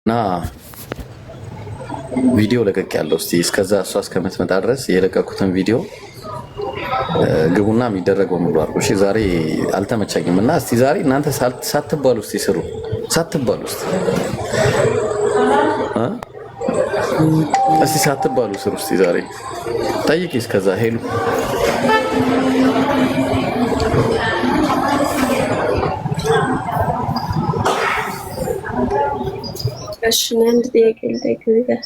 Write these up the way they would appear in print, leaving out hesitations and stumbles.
እና ቪዲዮ ለቀቅ ያለው እስቲ እስከዛ እሷ እስከምትመጣ ድረስ የለቀኩትን ቪዲዮ ግቡና የሚደረገው ሙሉ አድርጎ። እሺ ዛሬ አልተመቸኝም እና እስቲ ዛሬ እናንተ ሳትባሉ እስቲ ስሩ። ሳትባሉ እስቲ ሳትባሉ ስሩ። እስቲ ዛሬ ጠይቂ። እስከዛ ሄሉ እሺ አንድ ጥያቄ ልጠይቅህ።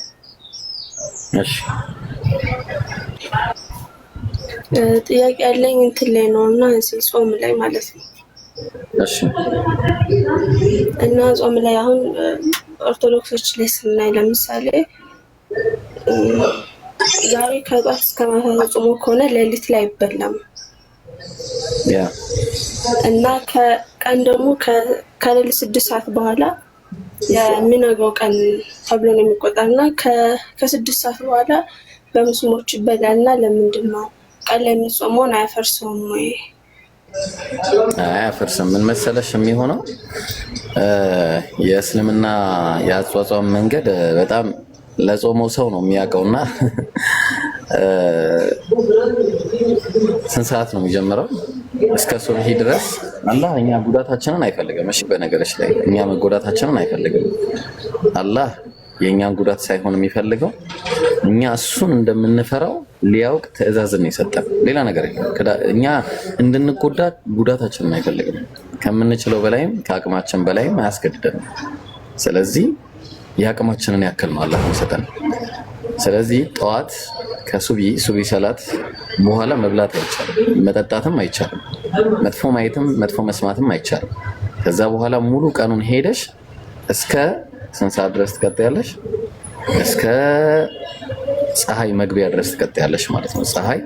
እሺ ጥያቄ ያለኝ እንትን ላይ ነው እና እዚህ ጾም ላይ ማለት ነው። እሺ እና ጾም ላይ አሁን ኦርቶዶክሶች ላይ ስናይ ለምሳሌ ዛሬ ከጧት እስከ ማታ ጾሞ ከሆነ ሌሊት ላይ አይበላም ያ እና ከቀን ደግሞ ከሌሊት 6 ሰዓት በኋላ የሚነጋው ቀን ተብሎ ነው የሚቆጠርና ከ6 ሰዓት በኋላ በሙስሊሞች ይበላልና ለምንድን ነው ቀን ላይ የሚጾመውን አያፈርሰውም ወይ? አያፈርስም። ምን መሰለሽ የሚሆነው የእስልምና የአጿጿም መንገድ በጣም ለጾመው ሰው ነው የሚያውቀውና ስንት ሰዓት ነው የሚጀምረው? እስከ ሱብሂ ድረስ አላህ እኛ ጉዳታችንን አይፈልግም። እሺ በነገሮች ላይ እኛ መጎዳታችንን አይፈልግም። አላህ የእኛን ጉዳት ሳይሆን የሚፈልገው እኛ እሱን እንደምንፈራው ሊያውቅ ትዕዛዝን የሰጠን ሌላ ነገር የለም። እኛ እንድንጎዳ ጉዳታችንን አይፈልግም። ከምንችለው በላይም ከአቅማችን በላይም አያስገድደንም። ስለዚህ የአቅማችንን ያክል ነው አላህ የሚሰጠን። ስለዚህ ጠዋት ከሱቢ ሰላት በኋላ መብላት አይቻልም፣ መጠጣትም አይቻልም፣ መጥፎ ማየትም መጥፎ መስማትም አይቻልም። ከዛ በኋላ ሙሉ ቀኑን ሄደሽ እስከ ስንት ሰዓት ድረስ ትቀጥያለሽ? እስከ ፀሐይ መግቢያ ድረስ ትቀጥያለሽ ማለት ነው። ፀሐይ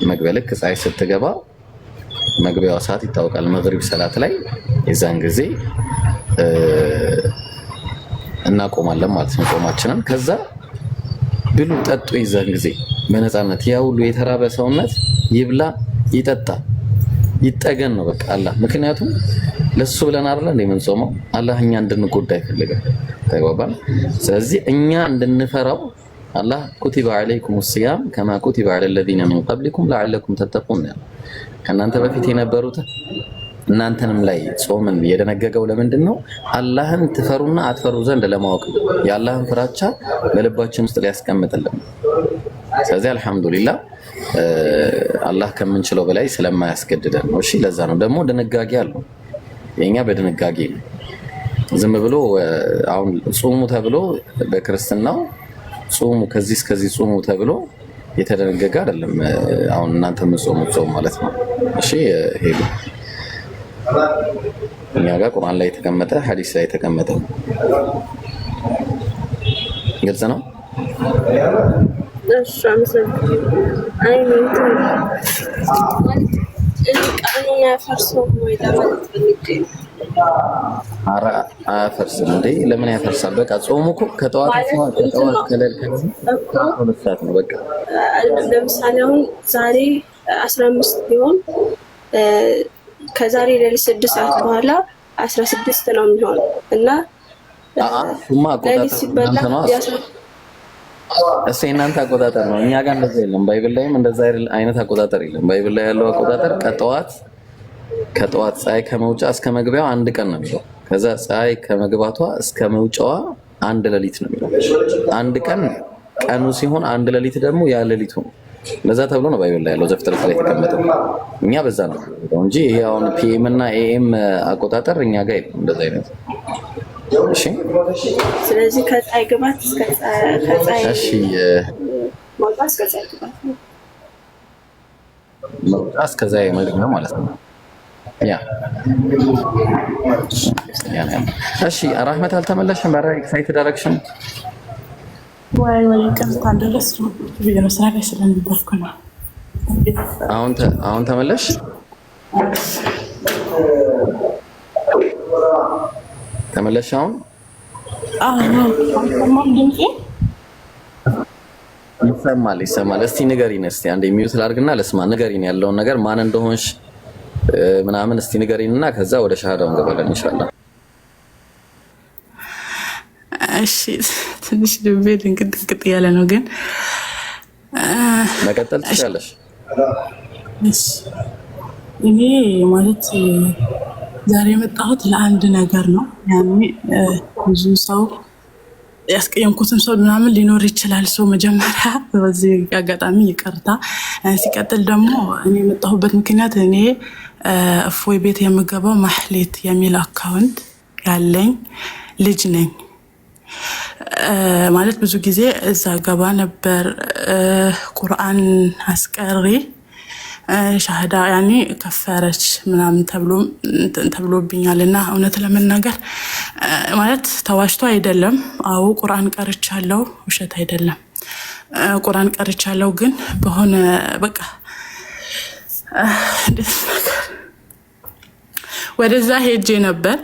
መግቢያ ልክ ፀሐይ ስትገባ መግቢያዋ ሰዓት ይታወቃል። መግሪብ ሰላት ላይ የዛን ጊዜ እናቆማለን ማለት ነው ጾማችንን። ከዛ ብሉ ጠጡ፣ የዛን ጊዜ በነፃነት ያ ሁሉ የተራበ ሰውነት ይብላ ይጠጣ ይጠገን ነው በቃ አላህ። ምክንያቱም ለሱ ብለን አይደል እንደምንጾመው አላህ እኛ እንድንጎዳ አይፈልግም። ተግባባን? ስለዚህ እኛ እንድንፈራው አላህ ኩቲበ ዐለይኩም ሲያም ከማ ኩቲበ ዐለ الذين من قبلكم لعلكم تتقون ከእናንተ በፊት የነበሩት እናንተንም ላይ ጾምን የደነገገው ለምንድን ነው? አላህን ትፈሩና አትፈሩ ዘንድ ለማወቅ ነው። የአላህን ፍራቻ በልባችን ውስጥ ሊያስቀምጥልን። ስለዚህ አልሐምዱሊላህ አላህ ከምንችለው በላይ ስለማያስገድደን ነው። እሺ ለዛ ነው ደግሞ ድንጋጌ አለው። የኛ በድንጋጌ ነው። ዝም ብሎ አሁን ጾሙ ተብሎ በክርስትናው ጾሙ ከዚህ እስከዚህ ጾሙ ተብሎ የተደነገገ አይደለም። አሁን እናንተ የምትጾሙት ጾም ማለት ነው። እሺ ሄዱ እኛ ጋር ቁርአን ላይ የተቀመጠ ሐዲስ ላይ የተቀመጠ ግልጽ ነው። እሺ አይ ቀኑን ያፈርሰው ወይ ለማለት ፈልጌ ነው። አያፈርስም እንዴ? ለምን ያፈርሳል? በቃ ጾሙ እኮ ከጠዋት ሰዓት ነው። በቃ ለምሳሌ አሁን ዛሬ 15 ቢሆን ከዛሬ ሌሊት 6 ሰዓት በኋላ 16 ነው የሚሆነው እና ሌሊት ሲበላ እሱ የእናንተ አቆጣጠር ነው። እኛ ጋር እንደዛ የለም። ባይብል ላይም እንደዛ አይነት አቆጣጠር የለም። ባይብል ላይ ያለው አቆጣጠር ከጠዋት ፀሐይ ከመውጫ እስከ መግቢያው አንድ ቀን ነው የሚለው። ከዛ ፀሐይ ከመግባቷ እስከ መውጫዋ አንድ ሌሊት ነው የሚለው። አንድ ቀን ቀኑ ሲሆን አንድ ሌሊት ደግሞ ያ ሌሊቱ ነው። ለዛ ተብሎ ነው ባይብል ላይ ያለው ዘፍጥረት ላይ የተቀመጠው። እኛ በዛ ነው እንጂ ይሄ አሁን ፒኤም እና ኤኤም አቆጣጠር እኛ ጋር የለም እንደዛ አይነት። እሺ ስለዚህ ከፀሐይ ግባት እስከ ፀሐይ መውጣት እስከ ፀሐይ ግባት ነው። መውጣት እስከ ፀሐይ መግቢያ ማለት ነው። ያ እሺ ራህመት አልተመለሽም? በራ ኤክሳይትድ ዳይሬክሽን ወይ ቀጥታ ድረስ ነው ቪዲዮ ስራ ላይ ስለነበርኩ ነው። አሁን ተመለሽ? ተመለሽ አሁን? ይሰማል። እስቲ ንገሪን። እስቲ አንዴ ሚውት ላድርግና ለስማ። ንገሪን ያለውን ነገር ማን እንደሆንሽ ምናምን እስቲ ንገሪንና ከዛ ወደ ሻሃዳው እንገባለን ኢንሻአላህ። እሺ ትንሽ ልቤ ድንቅጥቅጥ ያለ ነው ግን መቀጠል ትችላለሽ። እሺ እኔ ማለት ዛሬ የመጣሁት ለአንድ ነገር ነው። ያኔ ብዙ ሰው ያስቀየምኩትን ሰው ምናምን ሊኖር ይችላል። ሰው መጀመሪያ በዚህ አጋጣሚ ይቅርታ። ሲቀጥል ደግሞ እኔ የመጣሁበት ምክንያት እኔ እፎይ ቤት የምገባው ማህሌት የሚል አካውንት ያለኝ ልጅ ነኝ። ማለት ብዙ ጊዜ እዛ ገባ ነበር ቁርአን አስቀሪ ሻህዳ ያኔ ከፈረች ምናምን ተብሎብኛል እና እውነት ለመናገር ማለት ተዋሽቶ አይደለም። አዎ ቁርአን ቀርቻለሁ፣ ውሸት አይደለም። ቁርአን ቀርቻለሁ ግን በሆነ በቃ ወደዛ ሄጄ ነበር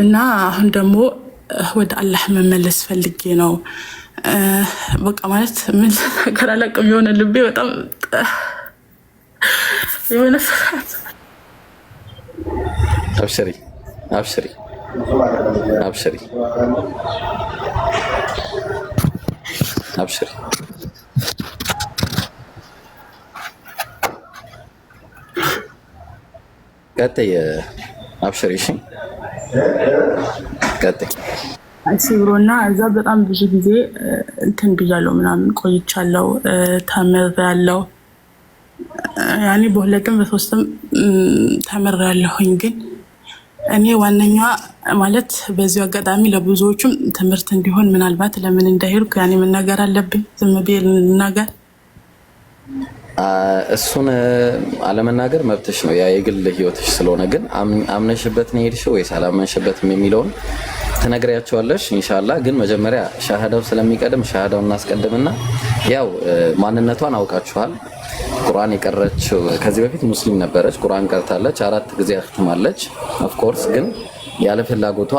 እና አሁን ደግሞ ወደ አላህ መመለስ ፈልጌ ነው። በቃ ማለት ምን ነገር አላውቅም። የሆነ ልቤ በጣም የሆነ ፍርሃት። አብሽሪ አብሽሪ አብሽሪ አብሽሪ። ቀጥይ አብሽሪ። እሺ ቀጥይ። ሲብሮና እዛ በጣም ብዙ ጊዜ እንትን ብያለሁ ምናምን ቆይቻለሁ፣ ተምሬያለሁ። ያኔ በሁለትም በሶስትም ተምሬያለሁኝ። ግን እኔ ዋነኛ ማለት በዚሁ አጋጣሚ ለብዙዎቹም ትምህርት እንዲሆን ምናልባት ለምን እንዳይሄድኩ ያኔ መናገር አለብኝ። ዝም ብዬ ልናገር? እሱን አለመናገር መብትሽ ነው፣ ያ የግል ህይወትሽ ስለሆነ። ግን አምነሽበት ነው የሄድሽው ወይስ አላመንሽበትም የሚለውን ትነግሪያቸዋለሽ ኢንሻአላህ። ግን መጀመሪያ ሻሃዳው ስለሚቀድም ሻሃዳውን እናስቀድምና ያው ማንነቷን አውቃችኋል። ቁርአን የቀረችው ከዚህ በፊት ሙስሊም ነበረች፣ ቁርአን ቀርታለች፣ 4 ጊዜ አክትማለች። ኦፍ ኮርስ ግን ያለ ፍላጎቷ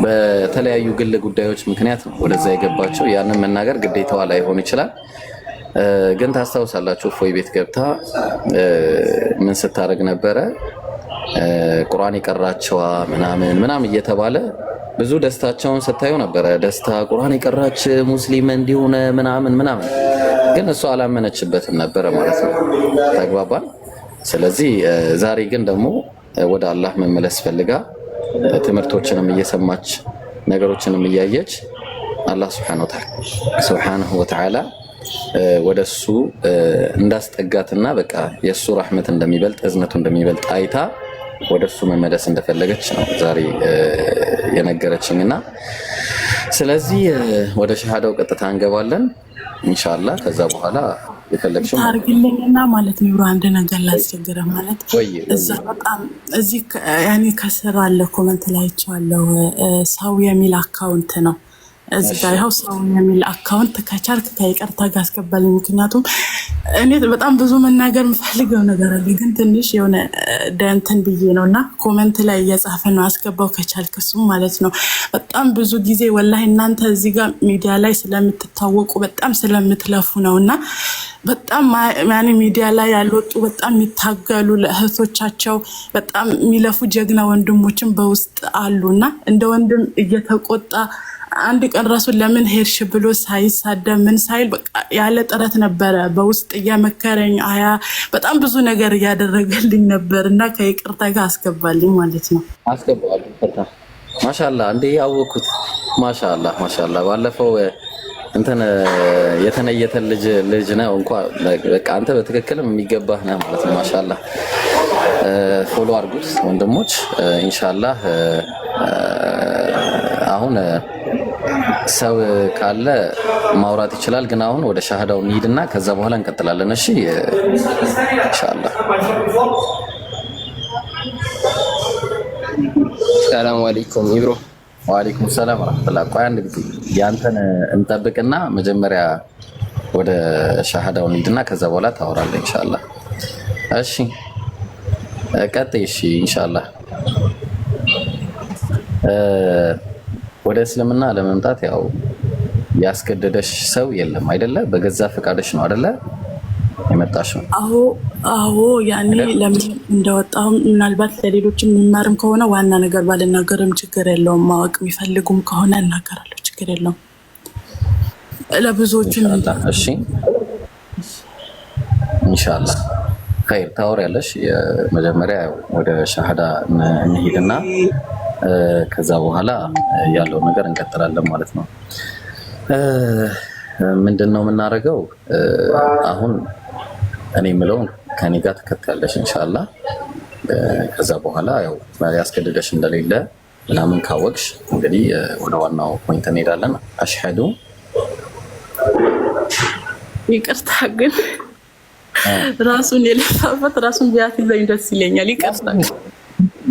በተለያዩ ግል ጉዳዮች ምክንያት ነው ወደዛ የገባቸው። ያንን መናገር ግዴታዋ ላይሆን ይችላል። ግን ታስታውሳላችሁ እፎይ ቤት ገብታ ምን ስታደርግ ነበረ? ቁርአን የቀራቸዋ ምናምን እየተባለ ብዙ ደስታቸውን ስታዩ ነበረ። ደስታ ቁርአን የቀራች ሙስሊም እንዲሆነ ምናምን። ግን እሷ አላመነችበትም ነበረ ማለት ነው። ተግባባን? ስለዚህ ዛሬ ግን ደግሞ ወደ አላህ መመለስ ፈልጋ ትምህርቶችንም እየሰማች ነገሮችንም እያየች አላህ ሱብሓነሁ ወተዓላ ወደሱ እንዳስጠጋትና በቃ የሱ ረህመት እንደሚበልጥ እዝነቱ እንደሚበልጥ አይታ ወደሱ መመለስ እንደፈለገች ነው ዛሬ የነገረችኝና ስለዚህ ወደ ሸሃዳው ቀጥታ እንገባለን ኢንሻአላህ። ከዛ በኋላ የፈለግሽው ታርግልኝና ማለት ነው አንድ ነገር ላስቸግረህ ማለት እዛ በጣም እዚህ ያኔ ከስራ አለ ኮሜንት ላይ አይቻለሁ። ሰው የሚል አካውንት ነው እዚህ ጋር ያው ሰው የሚል አካውንት ከቻልክ ከይቅርታ ጋር አስገባልኝ። ምክንያቱም እኔ በጣም ብዙ መናገር የምፈልገው ነገር አለ ግን ትንሽ የሆነ ደንተን ብዬ ነውና ኮሜንት ላይ እየጻፈ ነው አስገባው ከቻልክ እሱ ማለት ነው። በጣም ብዙ ጊዜ ወላሂ እናንተ እዚህ ጋር ሚዲያ ላይ ስለምትታወቁ በጣም ስለምትለፉ ነውና በጣም ማን ሚዲያ ላይ ያልወጡ በጣም የሚታገሉ ለእህቶቻቸው በጣም የሚለፉ ጀግና ወንድሞችን በውስጥ አሉና እንደ ወንድም እየተቆጣ አንድ ቀን ራሱን ለምን ሄድሽ ብሎ ሳይሳደብ ምን ሳይል በቃ ያለ ጥረት ነበረ በውስጥ እየመከረኝ በጣም ብዙ ነገር እያደረገልኝ ነበርና ከይቅርታ ጋር አስገባልኝ ማለት ነው። አስገባለሁ ፈታ ማሻአላህ እንዴ ያወኩት ማሻአላህ ባለፈው እንትን የተነየተ ልጅ ነው እንኳን በቃ አንተ በትክክልም የሚገባህ ነው ማለት ነው። ማሻአላህ ፎሎ አድርጉት ወንድሞች ኢንሻአላህ። አሁን ሰው ካለ ማውራት ይችላል ግን አሁን ወደ ሻሃዳው እንሂድና ከዛ በኋላ እንቀጥላለን። እሺ ኢንሻአላህ። ሰላም አለይኩም ኢብሮ። ወአለይኩም ሰላም ወራህመቱላህ። ቆይ አንድ ጊዜ ያንተን እንጠብቅና መጀመሪያ ወደ ሻሃዳው እንሂድና ከዛ በኋላ ታወራለህ ኢንሻአላህ። እሺ ቀጥይ። እሺ ኢንሻአላህ። ወደ እስልምና ለመምጣት ያው ያስገደደሽ ሰው የለም አይደለ? በገዛ ፈቃድሽ ነው አይደለ የመጣሽው? አዎ አዎ ያኔ ለምን እንደወጣው ምናልባት ለሌሎችም የሚማርም ከሆነ ዋና ነገር ባልናገርም ችግር የለውም። ማወቅ የሚፈልጉም ከሆነ እናገራለሁ፣ ችግር የለውም። ለብዙዎቹ እሺ ኢንሻአላህ ኸይር ታወሪያለሽ። የመጀመሪያ ወደ ሻሃዳ እንሂድና ከዛ በኋላ ያለው ነገር እንቀጥላለን ማለት ነው። ምንድነው የምናደርገው አሁን? እኔ የምለውን ከኔ ጋር ተከታያለሽ ኢንሻአላህ። ከዛ በኋላ ያው ያስገድደሽ እንደሌለ ምናምን ካወቅሽ እንግዲህ ወደ ዋናው ፖይንት እንሄዳለን። አሽሀዱ ይቅርታ ግን ራሱን የለፋበት ራሱን ቢያስይዘኝ ደስ ይለኛል። ይቅርታ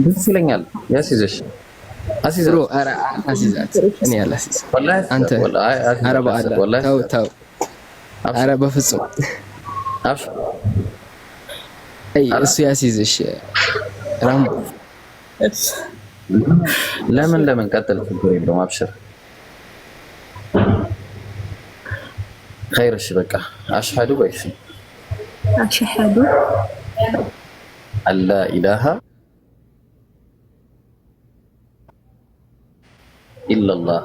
ደስ ይለኛል። ያስይዘሽ አሲዝሮ አሲዛት እኔ ያላሲዝ አንተ አረባ አላ ተው አረ በፍጹም አፍ እሱ ያስይዝሽ ራምቦ ለምን ቀጥል ችግር የለውም አብሽር خير እሺ በቃ አሽሀዱ ወይስ አሽሀዱ አላ ኢላሃ ኢላላህ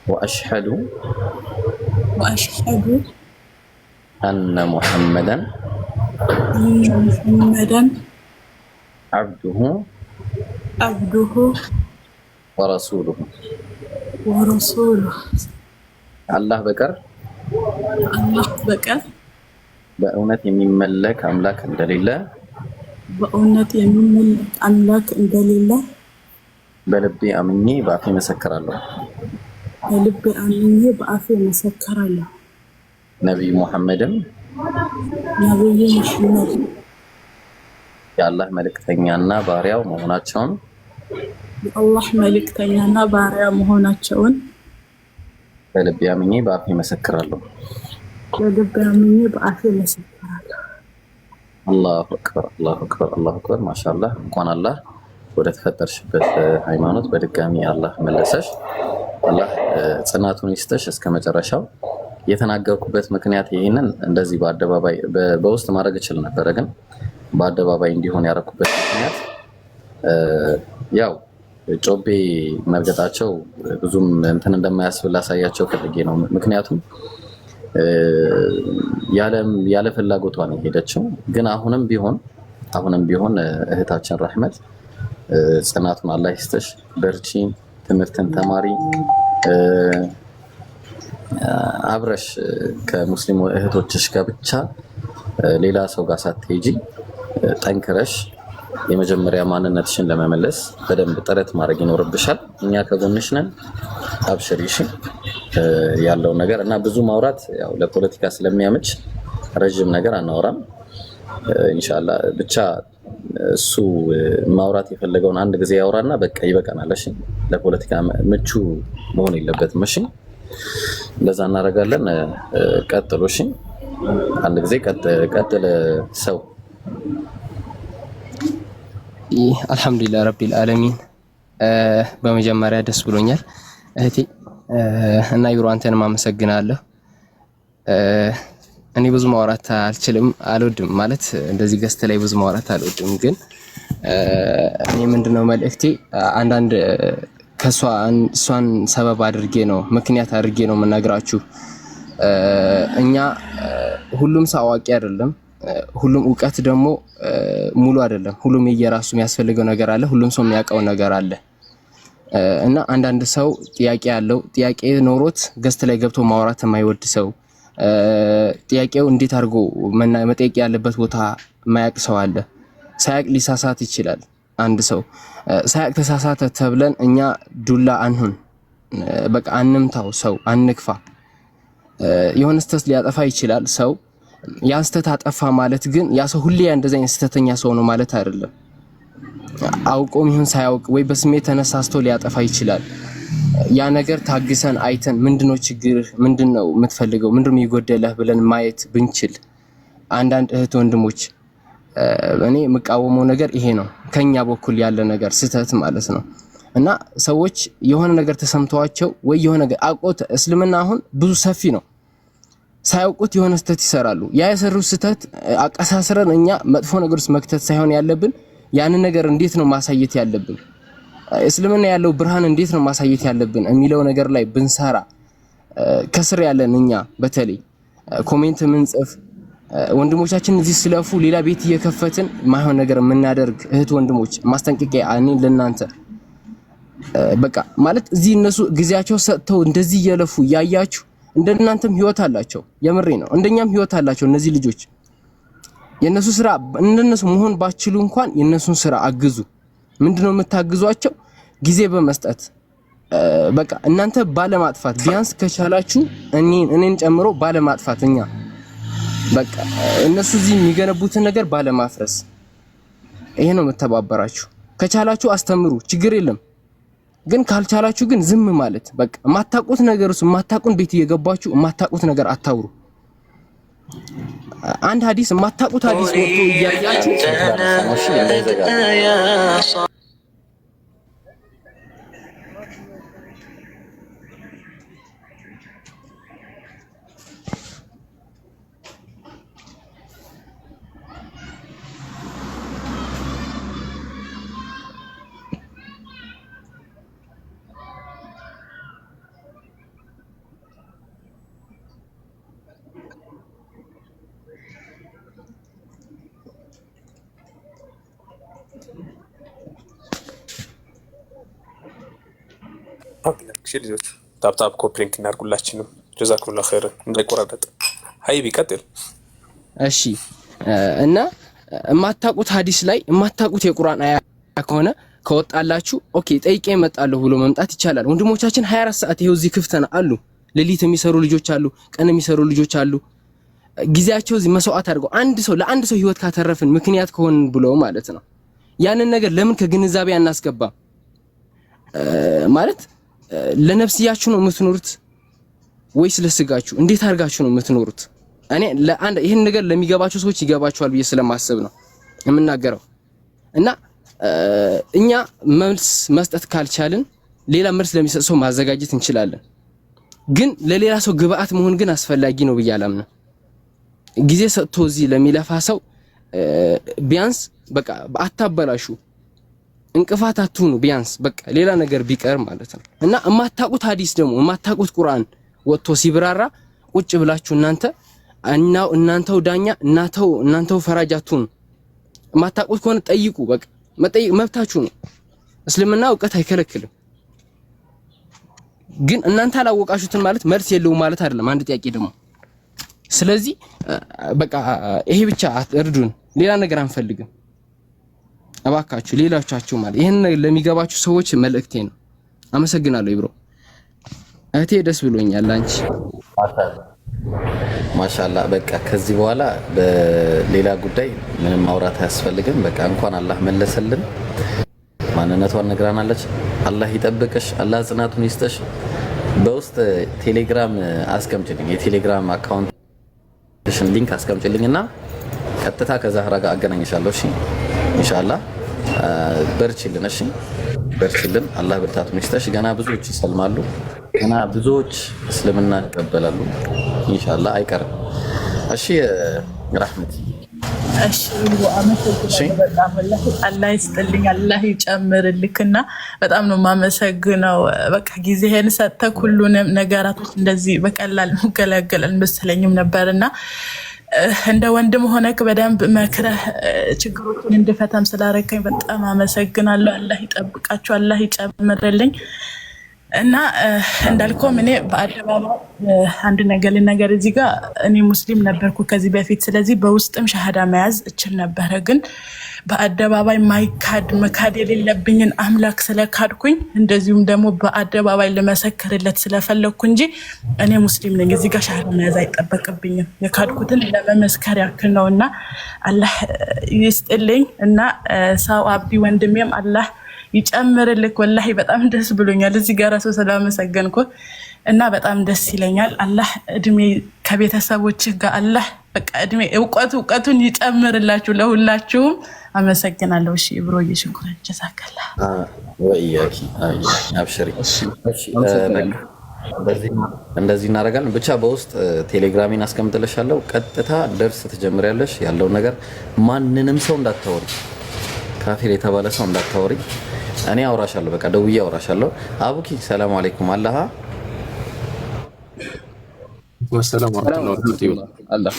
ወአሽሀዱ አነ ሙሐመደን عبده ورسوله الله በቀር በእውነት የሚመለክ አምላክ እንደሌለ በልቤ አምኜ በአፌ መሰክራለሁ። ነብዩ ሙሐመድም የአላህ መልእክተኛና ባሪያው መሆናቸውን በልቤ አምኜ በአፌ መሰክራለሁ። አላሁ አክበር አላሁ አክበር አላሁ አክበር። ማሻአላህ እንኳን አላህ ወደ ተፈጠርሽበት ሃይማኖት በድጋሚ አላህ መለሰሽ። አላህ ጽናቱን ይስጥሽ እስከ መጨረሻው። የተናገርኩበት ምክንያት ይሄንን እንደዚህ በአደባባይ በውስጥ ማድረግ እችል ነበር፣ ግን በአደባባይ እንዲሆን ያደረኩበት ምክንያት ያው ጮቤ መርገጣቸው ብዙም እንትን እንደማያስብል አሳያቸው ፈልጌ ነው። ምክንያቱም ያለ ፍላጎቷ ነው ሄደችው። ግን አሁንም ቢሆን እህታችን ረህመት ጽናቱን አላህ ይስጥሽ፣ በርቺ፣ ትምህርትን ተማሪ፣ አብረሽ ከሙስሊም እህቶችሽ ጋር ብቻ ሌላ ሰው ጋር ሳትሄጂ ጠንክረሽ የመጀመሪያ ማንነትሽን ለመመለስ በደንብ ጥረት ማድረግ ይኖርብሻል። እኛ ከጎንሽ ነን፣ አብሽሪ እሺ። ያለው ነገር እና ብዙ ማውራት ያው ለፖለቲካ ስለሚያመች ረጅም ነገር አናወራም ኢንሻአላህ። ብቻ እሱ ማውራት የፈለገውን አንድ ጊዜ ያወራና በቃ ይበቃናል። እሺ ለፖለቲካ ምቹ መሆን የለበትም። እሺ እንደዛ እናደርጋለን። ቀጥሉ እሺ። አንድ ጊዜ ቀጥል ሰው አልহামዱሊላህ ረቢል ዓለሚን። በመጀመሪያ ደስ ብሎኛል እህቴ እና ይብሩ አንተንም አመሰግናለሁ። እኔ ብዙ ማውራት አልወድም ማለት እንደዚህ ገስት ላይ ብዙ ማውራት አልወድም። ግን እኔ ምንድነው መልእክቴ አንዳንድ እሷን ሰበብ አድርጌ ነው ምክንያት አድርጌ ነው የምነግራችሁ። እኛ ሁሉም ሰው አዋቂ አይደለም፣ ሁሉም ዕውቀት ደግሞ ሙሉ አይደለም። ሁሉም የየራሱ የሚያስፈልገው ነገር አለ፣ ሁሉም ሰው የሚያውቀው ነገር አለ። እና አንዳንድ ሰው ጥያቄ ያለው ጥያቄ ኖሮት ገስት ላይ ገብቶ ማውራት የማይወድ ሰው ጥያቄው እንዴት አድርጎ መጠየቅ ያለበት ቦታ የማያውቅ ሰው አለ። ሳያውቅ ሊሳሳት ይችላል። አንድ ሰው ሳያውቅ ተሳሳተ ተብለን እኛ ዱላ አንሁን፣ በቃ አንምታው፣ ሰው አንክፋ። የሆነ ስህተት ሊያጠፋ ይችላል ሰው። ያን ስህተት አጠፋ ማለት ግን ያ ሰው ሁሌ እንደዛ አይነት ስህተተኛ ሰው ነው ማለት አይደለም። አውቆም ይሁን ሳያውቅ ወይ በስሜት ተነሳስቶ ሊያጠፋ ይችላል። ያ ነገር ታግሰን አይተን ምንድነው ችግር፣ ምንድነው የምትፈልገው፣ ምንድነው የሚጎደለህ ብለን ማየት ብንችል አንዳንድ እህት ወንድሞች እኔ የምቃወመው ነገር ይሄ ነው። ከኛ በኩል ያለ ነገር ስህተት ማለት ነው። እና ሰዎች የሆነ ነገር ተሰምተዋቸው ወይ የሆነ ነገር አቆት እስልምና አሁን ብዙ ሰፊ ነው። ሳያውቁት የሆነ ስተት ይሰራሉ። ያ የሰሩት ስተት አቀሳስረን እኛ መጥፎ ነገር ውስጥ መክተት ሳይሆን ያለብን ያንን ነገር እንዴት ነው ማሳየት ያለብን፣ እስልምና ያለው ብርሃን እንዴት ነው ማሳየት ያለብን የሚለው ነገር ላይ ብንሰራ ከስር ያለን እኛ በተለይ ኮሜንት ምንጽፍ ወንድሞቻችን እዚህ ስለፉ ሌላ ቤት እየከፈትን ማይሆን ነገር የምናደርግ እህት ወንድሞች ማስጠንቀቂያ እኔ ለናንተ በቃ ማለት እዚህ እነሱ ጊዜያቸው ሰጥተው እንደዚህ እየለፉ ያያችሁ እንደናንተም ህይወት አላቸው። የምሬ ነው። እንደኛም ህይወት አላቸው እነዚህ ልጆች። የነሱ ስራ እንደነሱ መሆን ባችሉ እንኳን የነሱን ስራ አግዙ። ምንድነው የምታግዟቸው? ጊዜ በመስጠት በቃ እናንተ ባለማጥፋት ቢያንስ ከቻላችሁ እኔን ጨምሮ ባለማጥፋት እኛ በቃ እነሱ እዚህ የሚገነቡትን ነገር ባለማፍረስ ይሄ ነው መተባበራችሁ። ከቻላችሁ አስተምሩ፣ ችግር የለም። ግን ካልቻላችሁ ግን ዝም ማለት በቃ ማታቁት ነገርስ ማታቁን ቤት እየገባችሁ ማታቁት ነገር አታውሩ። አንድ ሐዲስ ማታቁት ሐዲስ ወጥቶ እያያችሁ ልጆች ታፕታፕ ኮፕሊንክ እናድርጉላችንም። ጀዛኩሙላህ ኸይር እንዳይቆራረጥ። ሀይ ቢቀጥል እሺ። እና የማታቁት ሐዲስ ላይ የማታቁት የቁርአን አያ ከሆነ ከወጣላችሁ ኦኬ ጠይቄ እመጣለሁ ብሎ መምጣት ይቻላል። ወንድሞቻችን 24 ሰዓት ይሄው እዚህ ክፍተና አሉ። ሌሊት የሚሰሩ ልጆች አሉ፣ ቀን የሚሰሩ ልጆች አሉ። ጊዜያቸው እዚህ መስዋዕት አድርገው ለአንድ ሰው ህይወት ካተረፍን ምክንያት ከሆን ብሎ ማለት ነው። ያንን ነገር ለምን ከግንዛቤ አናስገባ? ማለት ለነፍስያችሁ ነው የምትኖሩት ወይስ ለስጋችሁ? እንዴት አድርጋችሁ ነው የምትኖሩት? እኔ ይሄን ነገር ለሚገባቸው ሰዎች ይገባቸዋል ብዬ ስለማስብ ነው የምናገረው። እና እኛ መልስ መስጠት ካልቻልን ሌላ መልስ ለሚሰጥ ሰው ማዘጋጀት እንችላለን። ግን ለሌላ ሰው ግብአት መሆን ግን አስፈላጊ ነው ብዬ አላምንም። ጊዜ ሰጥቶ እዚህ ለሚለፋ ሰው ቢያንስ በቃ አታበላሹ፣ እንቅፋት አትሁኑ። ቢያንስ በቃ ሌላ ነገር ቢቀር ማለት ነው። እና የማታቁት ሐዲስ ደግሞ የማታቁት ቁርአን ወጥቶ ሲብራራ ቁጭ ብላችሁ እናንተው ዳኛ እናንተው ፈራጅ አትሁኑ። የማታቁት ከሆነ ጠይቁ። በቃ መጠየቅ መብታችሁ ነው። እስልምና እውቀት አይከለክልም። ግን እናንተ አላወቃችሁትን ማለት መልስ የለውም ማለት አይደለም። አንድ ጥያቄ ደግሞ ስለዚህ በቃ ይሄ ብቻ እርዱን፣ ሌላ ነገር አንፈልግም እባካችሁ። ሌላቻችሁ ማለት ይሄን ለሚገባችሁ ሰዎች መልእክቴ ነው። አመሰግናለሁ ይብሮ እህቴ፣ ደስ ብሎኛል። አንቺ ማሻአላ። በቃ ከዚህ በኋላ በሌላ ጉዳይ ምንም ማውራት አያስፈልግም። በቃ እንኳን አላህ መለሰልን፣ ማንነቷን ነግራናለች። አላህ ይጠብቅሽ፣ አላህ ጽናቱን ይስጥሽ። በውስጥ ቴሌግራም አስቀምጭልኝ፣ የቴሌግራም አካውንትሽን ሊንክ አስቀምጭልኝና ቀጥታ ከዛህራ ጋር አገናኝሻለሁ። እሺ ኢንሻአላህ። በርቺልን፣ እሺ በርቺልን። አላህ ብርታቱን ይስጥሽ። ገና ብዙዎች ይሰልማሉ፣ ገና ብዙዎች እስልምና ይቀበላሉ ኢንሻአላህ፣ አይቀርም። እሺ ረህመት። እሺ አመሰግናለሁ በጣም አላህ ይስጥልኝ፣ አላህ ይጨምርልክና በጣም ነው የማመሰግነው። በቃ ጊዜህን ሰጥተህ ሁሉንም ነገራቶች እንደዚህ በቀላል መገላገል አልመሰለኝም ነበርና እንደ ወንድም ሆነክ በደንብ መክረህ ችግሮችን እንድፈታም ስላረከኝ በጣም አመሰግናለሁ። አላህ ይጠብቃችሁ፣ አላህ ይጨምርልኝ። እና እንዳልከው እኔ በአደባባይ አንድ ነገር ልነገር፣ እዚህ ጋር እኔ ሙስሊም ነበርኩ ከዚህ በፊት። ስለዚህ በውስጥም ሻሃዳ መያዝ እችል ነበረ። ግን በአደባባይ መካድ የሌለብኝን አምላክ ስለካድኩኝ እንደዚሁም ደግሞ በአደባባይ ለመሰከርለት ስለፈለግኩ እንጂ እኔ ሙስሊም ነኝ። እዚህ ጋር ሻሃዳ መያዝ አይጠበቅብኝም። የካድኩትን ለመመስከር ያክል ነው። እና አላህ ይስጥልኝ። እና ሰው አብዲ ወንድሜም አላህ ይጨምርልክ። ወላሂ በጣም ደስ ብሎኛል እዚህ ጋር ሰው ስላመሰገንኩ እና በጣም ደስ ይለኛል። አላህ እድሜ ከቤተሰቦችህ ጋር አላህ በቃ እድሜ እውቀቱን ይጨምርላችሁ ለሁላችሁም። አመሰግናለሁ። እሺ ብሮዬ ሽኩራን ጀዛከላ ወይያኪ አብሽሪ። እንደዚህ እናደርጋለን። ብቻ በውስጥ ቴሌግራሚን አስቀምጥልሻለሁ። ቀጥታ ደርስ ትጀምሪያለሽ። ያለው ነገር ማንንም ሰው እንዳታወሪ፣ ካፊር የተባለ ሰው እንዳታወሪ። እኔ አውራሻለሁ፣ በቃ ደውዬ አውራሻለሁ። አቡኪ ሰላም አለይኩም አላህ ወሰላም ወራህመቱላሂ አላህ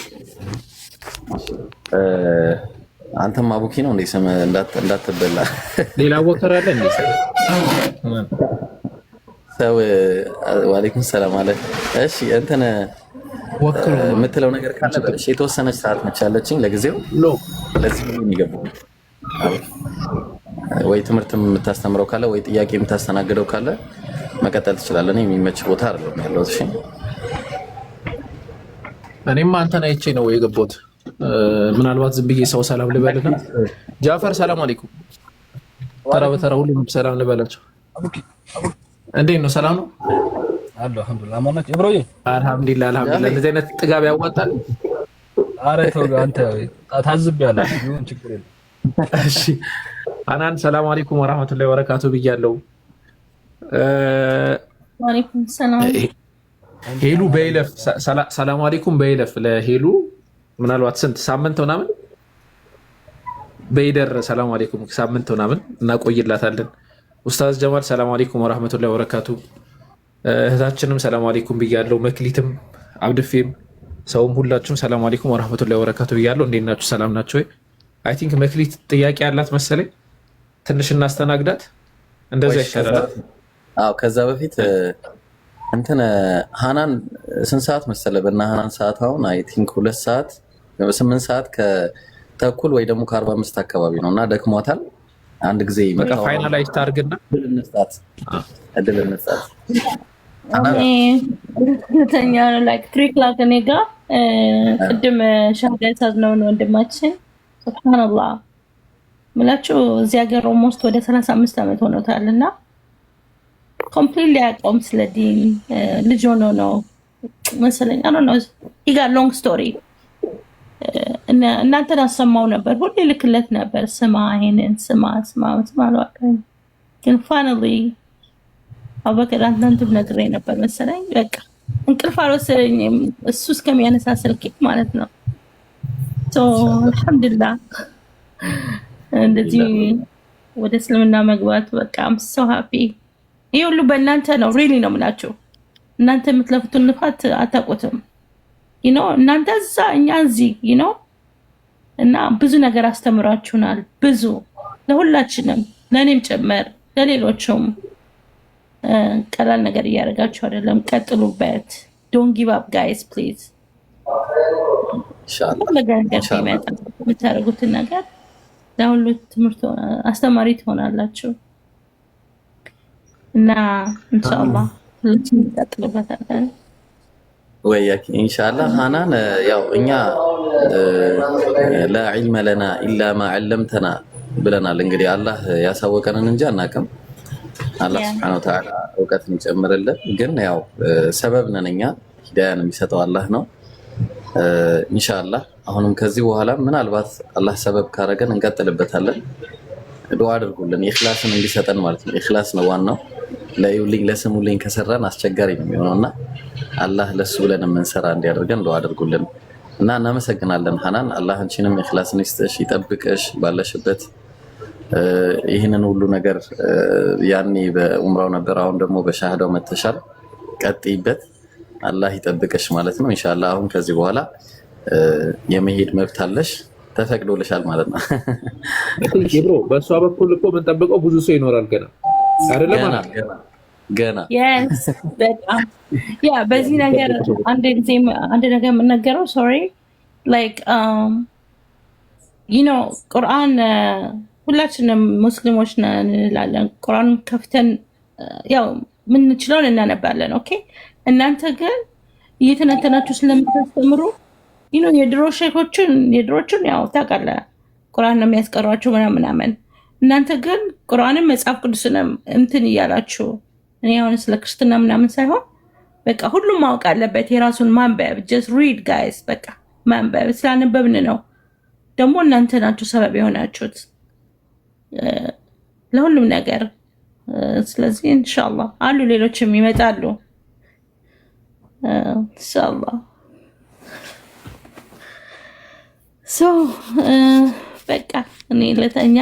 አንተም አቡኪ ነው እንዴ? ስም እንዳትበላ ሌላ ወከራ አለ እንዴ? ሰው ወአለይኩም ሰላም አለ። እሺ እንትን ወከሩ የምትለው ነገር ካለ በልሽ። የተወሰነች ሰዓት ነች ያለችኝ ለጊዜው። ለዚህ ነው የሚገባው። ወይ ትምህርት የምታስተምረው ካለ ወይ ጥያቄ የምታስተናግደው ካለ መቀጠል ትችላለህ። እኔ የሚመች ቦታ አይደለም ያለው። እሺ እኔማ አንተን አይቼ ነው የገባሁት። ምናልባት ዝም ብዬ ሰው ሰላም ልበልና ጃፈር ሰላም አለይኩም ተራ በተራ ሁሉም ሰላም ልበላቸው። እንዴት ነው? ሰላም ነው አሎ አልহামዱሊላህ ማማት ኢብሮዬ አልহামዱሊላህ አልহামዱሊላህ። እንደዚህ አይነት ጥጋብ ያዋጣል። አረ ተው አንተ ታዝብያለህ። ይሁን ችግር የለም። እሺ አናን ሰላም አለይኩም ወራህመቱላሂ ወበረካቱ ብያለሁ። ወአለይኩም ሰላም ሄሉ በይለፍ ሰላም አለይኩም በይለፍ ለሄሉ ምናልባት ስንት ሳምንት ምናምን በይደር ሰላም አለይኩም ሳምንት ምናምን እናቆይላታለን። ኡስታዝ ጀማል ሰላም አለይኩም ወራህመቱላሂ ወበረካቱ። እህታችንም ሰላም አለይኩም ብያለሁ። መክሊትም አብድፌም ሰውም ሁላችሁም ሰላም አለይኩም ወራህመቱላሂ ወበረካቱ ብያለሁ። እንዴት ናችሁ? ሰላም ናችሁ ወይ? አይ ቲንክ መክሊት ጥያቄ ያላት መሰለኝ። ትንሽ እናስተናግዳት እንደዛ ይሻላል። አዎ ከዛ በፊት እንትን ሃናን ስንት ሰዓት መሰለ? በእና ሃናን ሰዓት አሁን አይ ቲንክ 2 ሰዓት 8 ሰዓት ከተኩል ወይ ደግሞ ከ45 አካባቢ ነው እና ደክሟታል። አንድ ጊዜ በቃ ፋይናላይዝ ታርግና እድል እንስጣት። ተኛ ነው ላይክ 3 o'clock እኔ ጋር ቅድም ሻሃዳ ያሳዝነው ወንድማችን ሱብሃንአላህ ምላችሁ እዚህ ሀገር ኦልሞስት ወደ 35 ዓመት ሆኖታልና ኮምፕሊትሊ አቆም ስለ ዲን ልጅ ሆኖ ነው መሰለኝ። አይ ዶንት ኖ ሂ ጋት ሎንግ ስቶሪ እናንተን አሰማው ነበር፣ ሁሌ ልክለት ነበር። ስማ ይሄንን ስማ አልዋቀኝ። ግን ፋይናሊ አበከር አንተን ነግሬ ነበር መሰለኝ። በቃ እንቅልፍ አልወሰደኝም እሱ እስከሚያነሳ ስልክ ማለት ነው። ሶ አልሐምዱሊላህ እንደዚህ ወደ እስልምና መግባት በቃ አም ሶ ሃፒ። ይሄ ሁሉ በእናንተ ነው። ሪሊ ነው የምላችሁ። እናንተ የምትለፉትን ልፋት አታውቁትም። እናንተ እዛ እኛ እዚህ እና ብዙ ነገር አስተምራችሁናል። ብዙ ለሁላችንም፣ ለእኔም ጭምር ለሌሎቹም ቀላል ነገር እያደረጋችሁ አይደለም። ቀጥሉበት። ዶንት ጊቭ አፕ ጋይስ ፕሊዝ። ኢንሻአላህ የምታደርጉትን ነገር ለሁሉ ትምህርት አስተማሪ ትሆናላችሁ እና ኢንሻአላህ እንቀጥልበታለን። ወያኪ ኢንሻአላህ ሃናን ያው እኛ ላ ዒልመ ለና ኢላ ማ ዐለምተና ብለናል። እንግዲህ አላህ ያሳወቀንን እንጂ አናውቅም። አላህ ሱብሓነሁ ወተዓላ እውቀትን ይጨምርልን። ግን ያው ሰበብ ነን እኛ፣ ሂዳያን የሚሰጠው አላህ ነው። ኢንሻአላህ አሁንም ከዚህ በኋላ ምናልባት አላህ ሰበብ ካረገን እንቀጥልበታለን። ዱዓ አድርጉልን ኢኽላስን እንዲሰጠን ማለት ነው። ኢኽላስ ነው ዋናው። ለዩልኝ ለስሙልኝ ከሰራን አስቸጋሪ ነው የሚሆነውና አላህ ለሱ ብለን የምንሰራ እንዲያደርገን ዱዓ አድርጉልን እና እናመሰግናለን። ሃናን አላህ አንቺንም ኢኽላስን ይስጥሽ፣ ይጠብቅሽ ባለሽበት። ይህንን ሁሉ ነገር ያኔ በኡምራው ነበር፣ አሁን ደግሞ በሻሃዳው መተሻል። ቀጥይበት፣ አላህ ይጠብቅሽ ማለት ነው። ኢንሻአላህ አሁን ከዚህ በኋላ የመሄድ መብት አለሽ፣ ተፈቅዶልሻል ማለት ነው። ብሮ በእሷ በኩል እኮ የምንጠብቀው ብዙ ሰው ይኖራል ገና አይደለም ገና በጣም ያ በዚህ ነገር አንድ ነገር የምነገረው ሶሪ ላይክ ቁርአን ሁላችንም ሙስሊሞች ነን እንላለን። ቁርአን ከፍተን ያው ምንችለውን እናነባለን። ኦኬ እናንተ ግን እየተነተናችሁ ስለምታስተምሩ የድሮ ሼኮችን ያው ታውቃለህ ቁርአን ነው የሚያስቀሯቸው ምናምን። እናንተ ግን ቁርአንን መጽሐፍ ቅዱስንም እንትን እያላችሁ እኔ አሁን ስለ ክርስትና ምናምን ሳይሆን በቃ ሁሉም ማወቅ አለበት የራሱን ማንበብ። just read guys በቃ ማንበብ ስላነበብን ነው ደግሞ እናንተ ናችሁ ሰበብ የሆናችሁት ለሁሉም ነገር። ስለዚህ ኢንሻአላህ አሉ ሌሎችም ይመጣሉ ኢንሻአላህ በቃ እኔ ለተኛ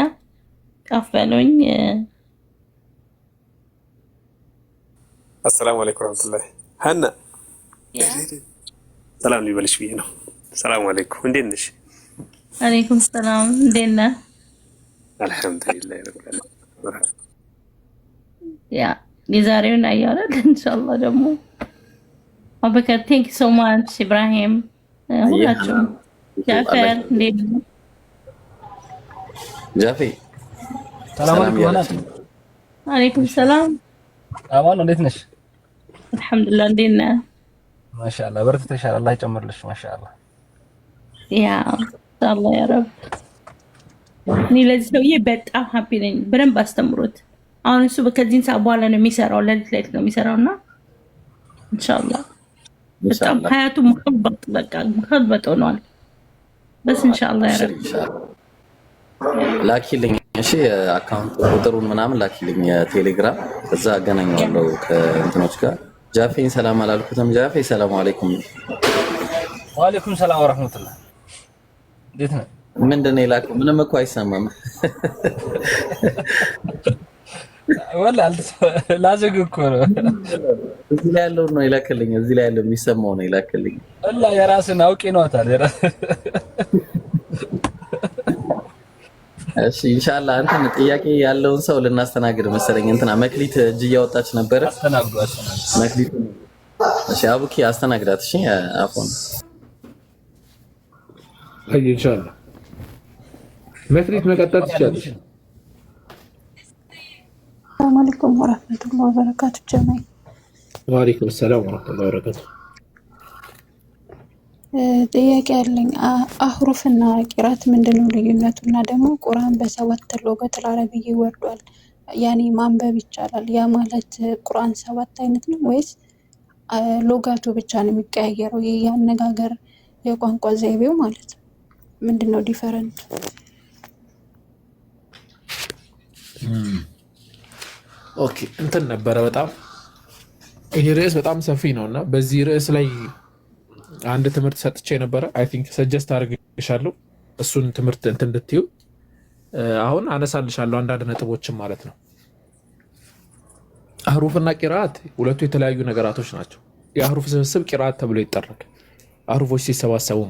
ካፈሉኝ። አሰላሙ አለይኩም ወራህመቱላሂ ሀና ሰላም ሊበልሽ ብዬ ነው። ሰላም አለይኩም እንዴት ነሽ? አለይኩም ሰላም እንዴት ነህ? አልሐምዱሊላህ ረብል ዓለሚን። ያ የዛሬውን አያወራል ኢንሻአላህ ደግሞ አበከር ቴንክ ዩ ሶ ማች ኢብራሂም ሁላችሁም ጃፈር እንዴት ነህ? ጃፌ ሰላም አለይኩም። አለይኩም ሰላም አማን እንዴት ነሽ? አልሐምዱሊላህ እንዴት ነህ? ማሻአላህ በርትተሻል። አላህ ይጨምርልሽ። ማሻአላህ ያ ኢንሻአላህ ያ ረብ። እኔ ለዚህ ሰውዬ በጣም ሀፒ ነኝ። በደንብ አስተምሮት። አሁን እሱ ከዚህን ሰዓት በኋላ ነው የሚሰራው፣ ለሊት ነው የሚሰራውና ኢንሻአላህ በጣም ሀያቱ ሙከበት በቃ ሙከበት ሆኗል። በስ ኢንሻአላህ ያ ረብ ላኪልኝ እሺ፣ አካውንት ቁጥሩን ምናምን ላኪልኝ ቴሌግራም፣ እዛ አገናኘዋለሁ ከእንትኖች ጋር። ጃፌን ሰላም አላልኩትም። ጃፌ ሰላም አለይኩም። ወአለይኩም ሰላም ወራህመቱላህ። እንዴት ነህ? ምንድነው የላከው? ምንም እኮ አይሰማም። ወላሂ ላዘግ እኮ ነው። እዚህ ላይ ያለው ነው የላከልኝ። እዚህ ላይ ያለው የሚሰማው ነው የላከልኝ። ወላሂ የራስን አውቄ ነው ታዲያ። እሺ ኢንሻአላህ አንተን ጥያቄ ያለውን ሰው ልናስተናግድ መሰለኝ። እንትና መክሊት እጅ እያወጣች ነበረ። አስተናግዱ። መክሊት እሺ፣ አቡኪ አስተናግዳት። እሺ አፎን አይ ኢንሻአላህ መክሊት መቀጠል ትችላለሽ። ሰላም አለይኩም ወራህመቱላሂ ወበረካቱ ጀማይ። ወአለይኩም ሰላም ወራህመቱላሂ ወበረካቱ። ጥያቄ ያለኝ አህሩፍና ቂራት ምንድነው ልዩነቱ? እና ደግሞ ቁርአን በሰባት ሎጋተል አረብይ ወርዷል፣ ያኔ ማንበብ ይቻላል። ያ ማለት ቁርአን ሰባት አይነት ነው ወይስ ሎጋቱ ብቻ ነው የሚቀያየረው? የአነጋገር የቋንቋ ዘይቤው ማለት ነው። ምንድነው ዲፈረንት? ኦኬ እንትን ነበረ በጣም ይሄ ርዕስ በጣም ሰፊ ነውና በዚህ ርዕስ ላይ አንድ ትምህርት ሰጥቼ ነበረ። አይ ቲንክ ሰጀስት አድርግሻለሁ እሱን ትምህርት እንትን እንድትዩ። አሁን አነሳልሻለሁ አንዳንድ ነጥቦችን ማለት ነው። አህሩፍና ቂራአት ሁለቱ የተለያዩ ነገራቶች ናቸው። የአህሩፍ ስብስብ ቂራአት ተብሎ ይጠራል። አህሩፎች ሲሰባሰቡ